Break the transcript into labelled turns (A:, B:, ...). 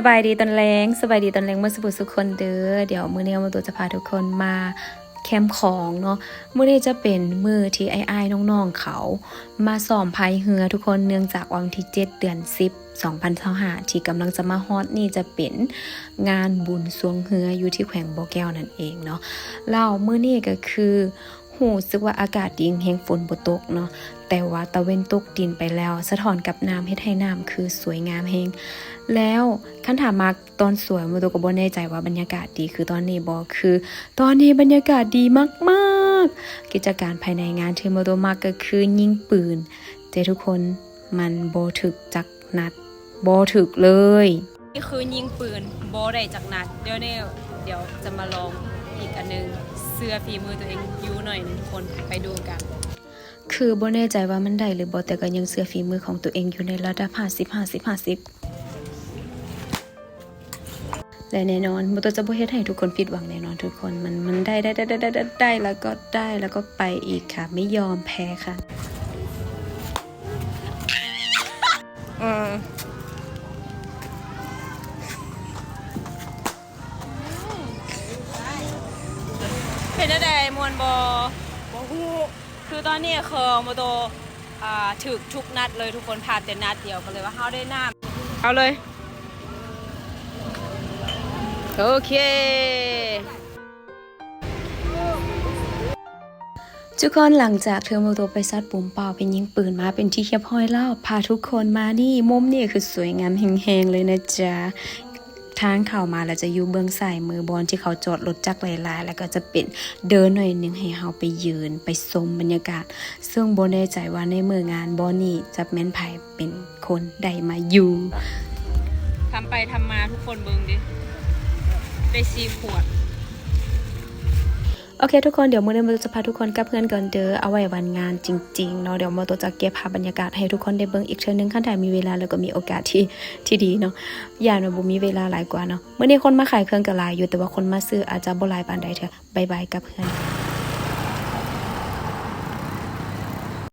A: บายดีตอนแรงสบายดีตอนแรงเมื่อสุขสุขคนเด้อเดี๋ยวมื้อนี้มาตัวจะพาทุกคนมาแคมป์ของเนาะมื้อนี้จะเป็นมื้อที่อ้ายๆน้องๆเขามาซ้อมพายเรือทุกคนเนื่องจากวันที่7เดือน10 2025ที่กำลังจะมาฮอดนี่จะเป็นงานบุญสวงเรืออยู่ที่แขวงบ่อแก้วนั่นเองเนาะแล้วมื้อนี้ก็คือรู้สึกว่าอากาศดีแฮงฝนบ่ตกเนาะแต่ว่าตะเว้นตกดินไปแล้วสะท้อนกับน้ำเฮ็ดให้น้ำคือสวยงามแฮงแล้วคันถามมาตอนสวยโมโตก็บ่แน่ใจว่าบรรยากาศดีคือตอนนี้บ่คือตอนนี้บรรยากาศดีมากๆกิจการภายในงานที่โมโตมักก็คือยิงปืนแต่ทุกคนมันบ่ถึกจักนัดบ่ถึกเลยนี่คือยิงปืนบ่ได้จักนัดเดี๋ยวจะมาลองอีกอันนึงเสื้อฝีมือตัวเองอยู่หน่อยนึงทุกคนไปดูกันคือบ่แน่ใจว่ามันได้หรือบ่แต่ก็ยังเสื้อฝีมือของตัวเองอยู่ในระดับ50 และแน่นอนโมโตจะบ่เฮ็ดให้ทุกคนผิดหวังแน่นอนทุกคนมันได้แล้วก็ได้แล้วก็ไปอีกค่ะไม่ยอมแพ้ค่ะเป็นได้มวนบ่ฮู้คือตอนนี้คือโมโตถึกทุกนัดเลยทุกคนผ่านแต่นัดเดียวก็เลยว่าเฮาได้น้ำเอาเลยโอเคทุกคนหลังจากเธอโมโตไปซัดปุ่มเป่าเป็นยิงปืนมาเป็นที่เรียบร้อยแล้วพาทุกคนมานี่มุมนี่คือสวยงามแหงๆเลยนะจ๊ะทางเข้ามาแล้วจะอยู่เบื้องซ้ายมือบอลที่เขาจอดรถจักรหลายๆแล้วก็จะเป็นเดินหน่อยนึงให้เฮาไปยืนไปชมบรรยากาศซึ่งบ่แน่ใจว่าในมื้องานบอนี่จะแม่นไผเป็นคนใดมาอยู่ทำไปทำมาทุกคนเบิ่งดิได้4 ขวดโอเคทุกคนเดี๋ยวมื้อนี้โมโตจะพาทุกคนกับเพื่อนก่อนเด้อเอาไว้วันงานจริงๆเนาะเดี๋ยวโมโตจะเก็บภาพบรรยากาศให้ทุกคนได้เบิ่งอีกเทื่อนึงคันถ้ามีเวลาแล้วก็มีโอกาสที่ดีเนาะอย่าว่าบ่มีเวลาหลายกว่าเนาะมื้อนี้คนมาขายเครื่องก็หลายอยู่แต่ว่าคนมาซื้ออาจจะบ่หลายปานใดเถอะบ๊ายบายกับเพื่อน